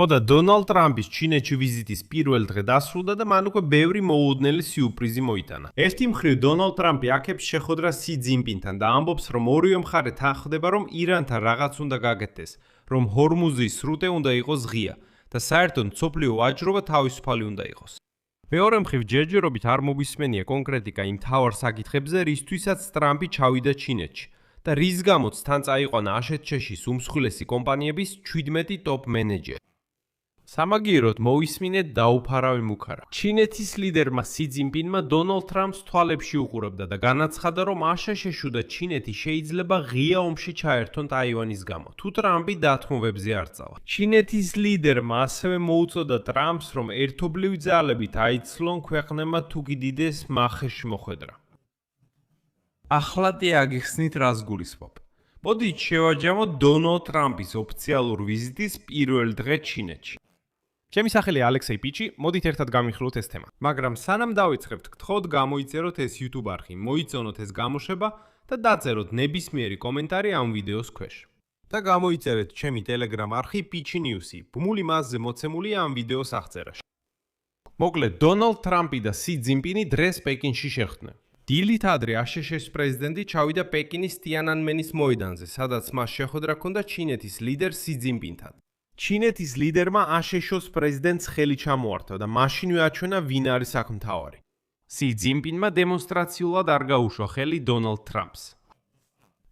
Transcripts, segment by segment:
ხოდა დონალდ ტრამპის ჩინეთში ვიზიტის პირველ დღე დასრულდა და მან უკვე ბევრი მოულოდნელი სიურპრიზი მოიტანა. ერთი მხრივ დონალდ ტრამპი აქებს შეხვედრას სი ძინპინთან და ამბობს, რომ ორივე მხარე თანხდება, რომ ირანთან რაღაც უნდა გაკეთდეს, რომ ჰორმუზის სრუტე უნდა იყოს ღია და საერთოდ მსოფლიო ვაჭრობა თავისუფალი უნდა იყოს. მეორე მხრივ ჯერჯერობით არ მოგისმენია კონკრეტიკა იმ მთავარ საკითხებზე, რისთვისაც ტრამპი ჩავიდა ჩინეთში და რის გამოც თან წაიყვანა აშშ-ის უმსხვილესი კომპანიების 17 ტოპ მენეჯერი. სამაგიეროდ მოისმინეთ დაუფარავი მუქარა. ჩინეთის ლიდერმა სი ძინპინმა დონალდ ტრამპს თვალებში უყურებდა და განაცხადა, რომ აშშ-ში და ჩინეთი შეიძლება ღია ომში ჩაერთონ ტაივანის გამო, თუ ტრამპი დათმობებზე არ წავა. ჩინეთის ლიდერმა ასევე მოუწოდა ტრამპს, რომ ერთობლივი ძალებით აიცლონ ქვეყნებმა თუ კიდიდეს მახეში მოხვედრა. ახლა აგიხსნით რას გულისხმობ. მოდით შევაჯამოთ დონალდ ტრამპის ოფიციალურ ვიზიტის პირველ დღე ჩინეთში. ჩემი სახელია ალექსეი პიჩი, მოდით ერთად გამიხილოთ ეს თემა. მაგრამ სანამ დავიწყებთ, გთხოვთ გამოიწეროთ ეს YouTube არხი, მოიწონოთ ეს გამოშვება და დაწეროთ ნებისმიერი კომენტარი ამ ვიდეოს ქვეშ. და გამოიწერეთ ჩემი Telegram არხი Pichi News-ი, ბმული მასზე მოცემულია ამ ვიდეოს აღწერაში. მოკლედ, დონალდ ტრამპი და სი ძინპინი დღეს პეკინში შეხვდნენ. დილით ადრე აშშ-ის პრეზიდენტი ჩავიდა პეკინის ტიანანმენის მოედანზე, სადაც მას შეხვედრა ჰქონდა ჩინეთის ლიდერ სი ძინპინთან. ჩინეთის ლიდერმა აშშ-ის პრეზიდენტს ხელი ჩამოართვა და მაშინვე აჩვენა ვინ არის აქ მთავარი. სი ძინპინმა დემონსტრაციულად არ გაუშვა ხელი დონალდ ტრამპს.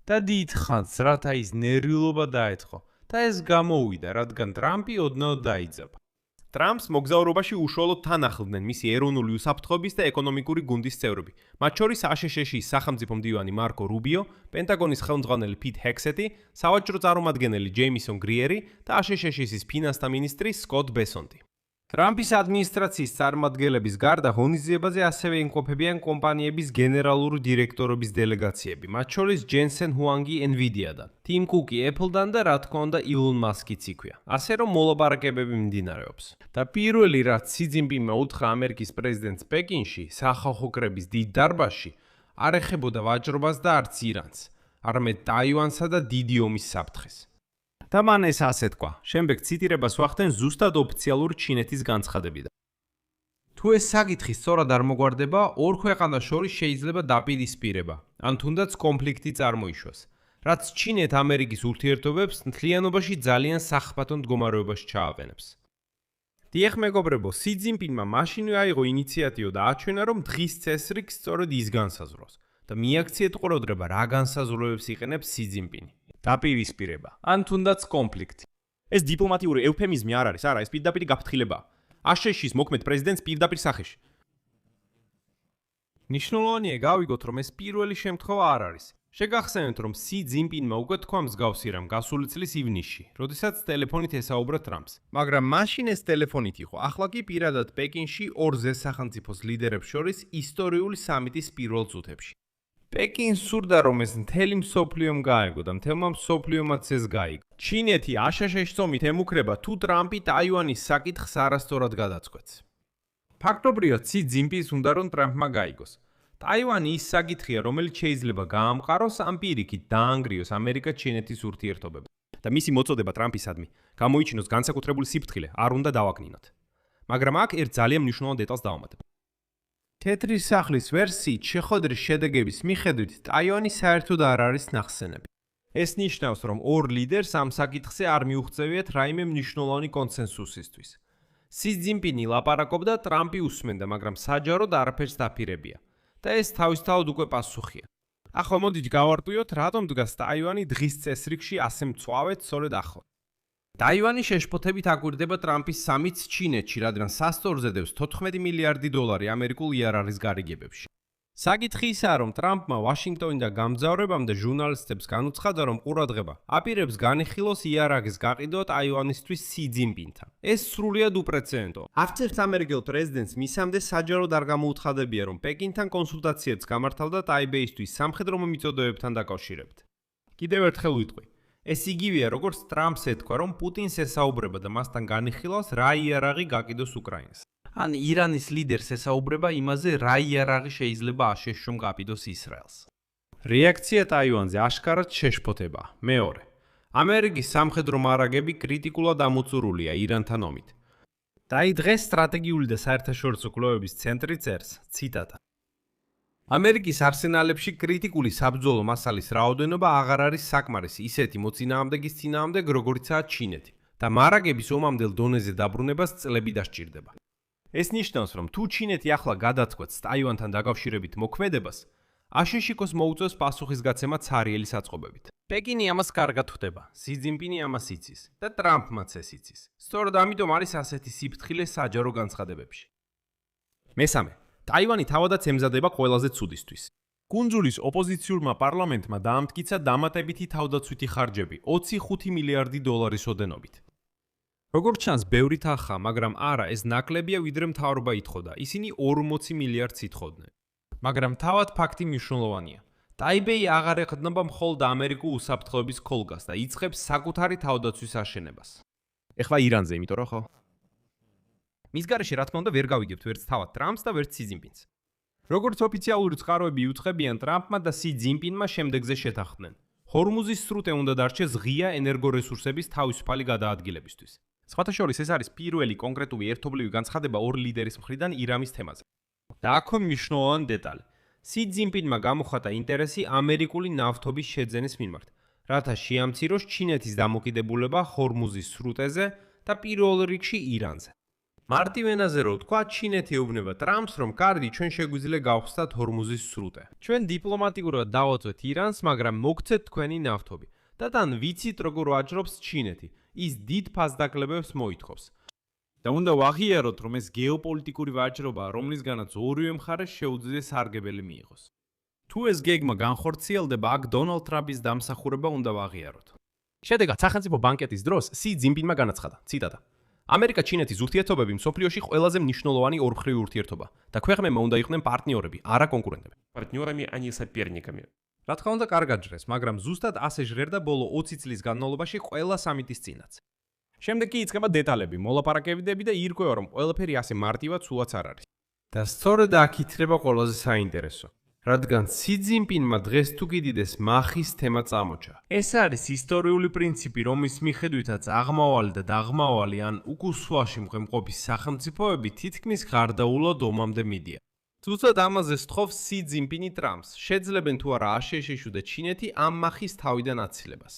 და დიდხანს რათა ის ნერვიულობა დაეთხო და ეს გამოუვიდა, რადგან ტრამპი ოდნავ დაიძაბა. ტრამპს მოგზაურობაში უშუალოდ თან ახლდნენ მისი ეროვნული უსაფრთხოების და ეკონომიკური გუნდის წევრები, მათ შორის აშშ-ის სახელმწიფო მდივანი მარკო რუბიო, პენტაგონის ხელმძღვანელი პიტ ჰექსეტი, სავაჭრო წარმომადგენელი ჯეიმისონ გრიერი და აშშ-ის ფინანსთა მინისტრი სკოტ ბესონტი. ტრამპის ადმინისტრაციის წარმომადგენლების გარდა ღონისძიებაზე ასევე იმყოფებიან კომპანიების გენერალური დირექტორების დელეგაციები, მათ შორის ჯენსენ ჰუანგი NVIDIA-დან, ტიმ კუკი Apple-დან და რა თქმა უნდა ილონ მასკიც იქვია. ასე რომ მოლაპარაკებები მიმდინარეობს. და პირველი რაც სი ძინპინმა უთხრა ამერიკის პრეზიდენტს პეკინში, სახალხო კრების დიდ დარბაზში, არ ეხებოდა ვაჭრობას და არც ირანს, არამედ ტაივანსა და დიდი ომის საფრთხეს. და მან ეს ასე თქვა. შემდეგ ციტირებას ვახდენ ზუსტად ოფიციალურ ჩინეთის განცხადებიდან. თუ ეს საკითხი სწორად არ მოგვარდება, ორ ქვეყანას შორის შეიძლება დაპირისპირება, ან თუნდაც კონფლიქტი წარმოიშვას, რაც ჩინეთ-ამერიკის ურთიერთობებს მთლიანობაში ძალიან სახიფათო მდგომარეობაში ჩააყენებს. დიახ მეგობრებო, სი ძინპინმა მაშინვე აიღო ინიციატივა და აჩვენა, რომ დღის წესრიგს სწორედ ის განსაზღვროს და მიაქციეთ ყურადღება რა განსაზღვრებებს იყენებს სი ძინპინი. დაპირისპირება, ან თუნდაც კონფლიქტი. ეს დიპლომატიური ევფემიზმი არ არის, არა, ეს პირდაპირი გაფრთხილებაა. აშშ-ის მოქმედ პრეზიდენტს პირდაპირ სახეში. ნიშნულოვანია გავიგოთ, რომ ეს პირველი შემთხვევა არ არის. შეგახსენებთ, რომ სი ძინპინმა უკვე თქვა მსგავსი რამ გასული წლის ივნისში, როდესაც ტელეფონით ესაუბრა ტრამპს. მაგრამ მაშინ ეს ტელეფონით იყო, ახლა კი პირადად პეკინში ორ ზესახელმწიფოს ლიდერებს შორის ისტორიული სამიტის პირველ წუთებში. პეკინს სურდა, რომ ეს მთელი მსოფლიომ გაეგო და მთელმა მსოფლიომაც ეს გაიგო. ჩინეთი აშშ-ის წომით ემუქრება, თუ ტრამპი ტაივანის საკითხს არასწორად გადაწყვეტს. ფაქტობრივად სი ძინპინს უნდა რომ ტრამპმა გაიგოს. ტაივანი ის საკითხია, რომელიც შეიძლება გაამყაროს ამ პირიქით დაანგრიოს ამერიკა-ჩინეთის ურთიერთობები. და მისი მოწოდება ტრამპისადმი გამოიჩინოს განსაკუთრებული სიფრთხილე არ უნდა დავაკნინოთ. მაგრამ აქ ერთ ძალიან მნიშვნელოვან დეტალს დავამატებ. თეთრი სახლის ვერსიით შეხვედრის შედეგების მიხედვით ტაივანი საერთოდ არ არის ნახსენები. ეს ნიშნავს, რომ ორ ლიდერს ამ საკითხზე არ მიუღწევიათ რაიმე მნიშვნელოვანი კონსენსუსისთვის. სი ძინპინი ლაპარაკობდა, ტრამპი უსმენდა, მაგრამ საჯაროდ არაფერს დაფირებია. და ეს თავისთავად უკვე პასუხია. ახლა მოდით გავარტყიოთ, რატომ დგას ტაივანი დღის წესრიგში ასე მწვავედ სწორედ ახლა. ტაივანი შეშფოთებით აკვირდება ტრამპის სამიტს ჩინეთში, რადგან სასწორზე დევს 14 მილიარდი დოლარი ამერიკულ იარაღის გარიგებებში. საკითხი ისაა, რომ ტრამპმა ვაშინგტონიდან გამგზავრებამდე ჟურნალისტებს განუცხადა, რომ ყურადღება აპირებს განიხილოს იარაღის გაყიდვა ტაივანისთვის სი ძინპინთან. ეს სრულიად უპრეცედენტოა. არცერთ ამერიკელ პრეზიდენტს მისამდე საჯაროდ არ გამოუცხადებია, რომ პეკინთან კონსულტაციებს გამართავდა ტაიბეისთვის სამხედრო მომიწოდებებთან დაკავშირებით. კიდევ ერთხელ ვიტყვი. ეს იგივეა, როგორც ტრამპს ეთქვა, რომ პუტინს ესაუბრება და მასთან განიხილავს, რა იარაღი გაკიდოს უკრაინას. ან ირანის ლიდერს ესაუბრება იმაზე, რა იარაღი შეიძლება აშშ-რომ გაკიდოს ისრაელს. რეაქცია ტაივანზე აშკარად შეშფოთება. მეორე. ამერიკის სამხედრო მარაგები კრიტიკულად ამოწურულია ირანთან ომით. დაიდღეს სტრატეგიული და საერთაშორისო კვლევების ცენტრი წერს, ციტატა. ამერიკის არსენალებში კრიტიკული საბრძოლო მასალის რაოდენობა აღარ არის საკმარისი ისეთი მოწინააღმდეგის წინააღმდეგ, როგორიცაა ჩინეთი და მარაგების ომამდელ დონეზე დაბრუნებას წლები დასჭირდება. ეს ნიშნავს, რომ თუ ჩინეთი ახლა გადაწყვეტს ტაივანთან დაკავშირებით მოქმედებას, აშშ-ს მოუწევს პასუხისგაცემა ცარიელი საწყობებით. პეკინი ამას კარგად ხვდება, სი ძინპინი ამას იცის და ტრამპმაც ეს იცის. სწორედ ამიტომ არის ასეთი სიფრთხილე საჯარო განცხადებებში. მესამე, ტაივანი თავადაც ემზადება ყველაზე ცუდისთვის. კუნძულის ოპოზიციურმა პარლამენტმა დაამტკიცა დამატებითი თავდაცვითი ხარჯები 25 მილიარდი დოლარის ოდენობით. როგორც ჩანს, ბევრი თანხა, მაგრამ არა, ეს ნაკლებია, ვიდრე მთავრობა ითხოვდა. ისინი 40 მილიარდს ითხოვდნენ. მაგრამ თავად ფაქტი მნიშვნელოვანია. ტაიბეი აღარ ეხდნობა მხოლოდ ამერიკულ უსაფრთხოების ქოლგას და იწყებს საკუთარი თავდაცვის აშენებას. ეხლა ირანზე, იმიტომ რომ ხო? მის გარეშე რა თქმა უნდა ვერ გავიგებთ ვერც თავად ტრამპს და ვერც სი ძინპინს. როგორც ოფიციალური წყაროები იუწყებიან, ტრამპმა და სი ძინპინმა შემდეგზე შეთანხმდნენ. ჰორმუზის სრუტე უნდა დარჩეს ღია ენერგორესურსების თავისუფალი გადაადგილებისთვის. სხვათა შორის ეს არის პირველი კონკრეტული ერთობლივი განცხადება ორ ლიდერის მხრიდან ირანის თემაზე. და აქ მნიშვნელოვანი დეტალი. სი ძინპინმა გამოხატა ინტერესი ამერიკული ნავთობის შეძენის მიმართ, რათა შეამციროს ჩინეთის დამოკიდებულება ჰორმუზის სრუტეზე და პირველ რიგში ირანზე. მარტივ ენაზე რო ვთქვა, ჩინეთი ეუბნება ტრამპს, რომ კარგი, ჩვენ შეგვიძლია გავხსნათ ჰორმუზის სრუტე. ჩვენ დიპლომატიურად დავაწვეთ ირანს, მაგრამ მოგცეთ თქვენი ნავთობი. და თან ვიცით როგორ ვაჭრობს ჩინეთი. ის დიდ ფასდაკლებებს მოითხოვს. და უნდა ვაღიაროთ, რომ ეს გეოპოლიტიკური ვაჭრობაა, რომლისგანაც ორივე მხარეს შეუძლია სარგებელი მიიღოს. თუ ეს გეგმა განხორციელდება, აქ დონალდ ტრამპის დამსახურება უნდა ვაღიაროთ. შედეგად, სახელმწიფო ბანკეტის დროს სი ძინპინმა განაცხადა, ციტატა: ამერიკა-ჩინეთის ურთიერთობები მსოფლიოში ყველაზე მნიშვნელოვანი ორმხრივი ურთიერთობა და ქვეყნებმა უნდა იყვნენ პარტნიორები, არა კონკურენტები. партнерами, а не соперниками. რა თქმა უნდა, კარგად ჟრეს, მაგრამ ზუსტად ასე ჟრერდა ბოლო 20 წლის განმავლობაში ყველა სამიტის წინაც. შემდეგ კი იწყება დეტალები, მოლაპარაკებები და ირკვევა, რომ ყველაფერი ასე მარტივად სულაც არ არის. და სწორედ აქ იქნება ყველაზე საინტერესო, რადგან სი ძინპინმა დღეს თუ კიდიდეს მახის თემა წამოჭა. ეს არის ისტორიული პრინციპი, რომლის მიხედვითაც აღმავალი და დაღმავალი ან უკუსვაში მყოფი სახელმწიფოები თითქმის გარდაულად ომამდე მიდიან. თუმცა ამაზე სთხოვს სი ძინპინი ტრამპს, შეძლებენ თუ არა აშშ და ჩინეთი ამ მახის თავიდან აცილებას.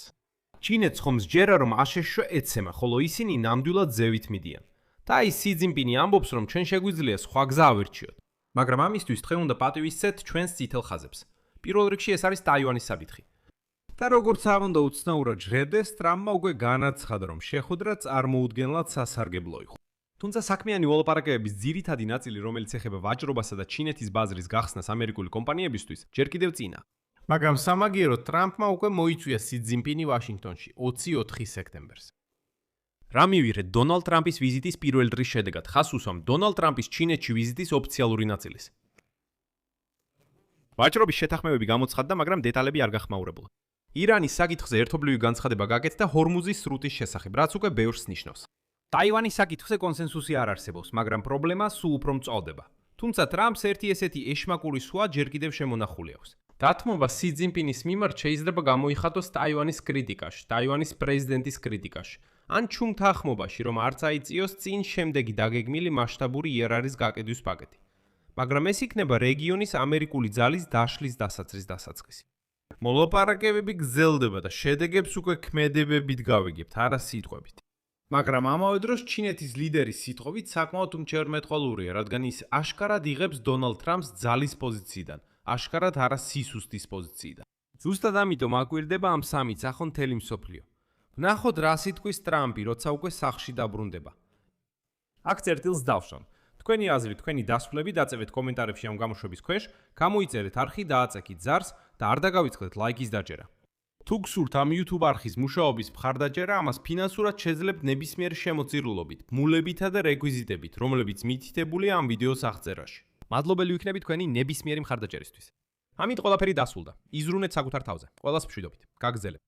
ჩინეთს ხომ სჯერა, რომ აშშ ეცემა, ხოლო ისინი ნამდვილად ზევით მიდიან. და აი სი ძინპინი ამბობს, რომ ჩვენ შეგვიძლია სხვა გზა ავირჩიოთ. მაგრამ ამისთვის დღე უნდა პატივისცეთ ჩვენს წითელ ხაზებს. პირველ რიგში ეს არის ტაივანის საკითხი. და როგორც არ უნდა უცნაურად ჟღერდეს, ტრამპმა უკვე განაცხადა, რომ შეხვედრა წარმოუდგენლად სასარგებლო იყო. თუმცა საქმიანი მოლაპარაკებების ძირითადი ნაწილი, რომელიც ეხება ვაჭრობასა და ჩინეთის ბაზრის გახსნას ამერიკული კომპანიებისთვის, ჯერ კიდევ წინა. მაგრამ სამაგიეროდ ტრამპმა უკვე მოიწვია სი ძინპინი ვაშინგტონში 24 სექტემბერს. რა მივიღეთ დონალდ ტრამპის ვიზიტის პირველ დღის შედეგად? ხას უსვამ დონალდ ტრამპის ჩინეთში ვიზიტის ოფიციალური ნაწილის. ვაჭრობის შეთანხმებები გამოცხადდა, მაგრამ დეტალები არ გახმაურებულა. ირანის საკითხზე ერთობლივი განცხადება გაკეთდა ჰორმუზის სრუტის შესახებ, რაც უკვე ბევრს ნიშნავს. ტაივანის საკითხზე კონსენსუსი არ არსებობს, მაგრამ პრობლემა სულ უფრო მწვავდება. თუმცა ტრამპს ერთი ესეთი ეშმაკური სვა ჯერ კიდევ შემონახული აქვს. დათმობა სი ძინპინის მიმართ შეიძლება გამოიხატოს ტაივანის კრიტიკაში, ტაივანის პრეზიდენტის კრიტიკაში, ან ჩუმთანხმობაში, რომ არც აიწიოს წინ შემდეგი დაგეგმილი მასშტაბური იერარის გაკიდვის პაკეტი. მაგრამ ეს იქნება რეგიონის ამერიკული ძალის დაშლის დასაცრის დასაწყისი. მოლაპარაკებები გრძელდება და შედეგებს უკვე ქმედებებით გავიგებთ, არა სიტყვებით. მაგრამ ამავე დროს ჩინეთის ლიდერის სიტყვით საკმაოდ მჭერმეტყველურია, რადგან ის აშკარად იღებს დონალდ ტრამპს ძალის პოზიციიდან, აშკარად არა სისუსტის პოზიციიდან. ზუსტად ამიტომ აკვირდება ამ სამიტს ახლა მთელი მსოფლიო. ვნახოთ რა სიტყვის ტრამპი, როცა უკვე სახლში დაბრუნდება. აქ წერტილს დავშალ. თქვენი აზრი, თქვენი დასკვნები დაწევეთ კომენტარებში ამ გამოშვების ქვეშ, გამოიწერეთ არხი, დააწექით ზარს და არ დაგავიწყდეთ ლაიკის დაჭერა. თუ გსურთ ამ YouTube არხის მუშაობის მხარდაჭერა, ამას ფინანსურად შეძლებთ ნებისმიერ შემოწირულობით, ბმულებითა და რეკვიზიტებით, რომლებიც მითითებულია ამ ვიდეოს აღწერაში. მადლობელი ვიქნები თქვენი ნებისმიერი მხარდაჭერისთვის. ამით ყველაფერი დასრულდა. იზრუნეთ საკუთარ თავზე. ყველას მშვიდობით. გაგრძელებ.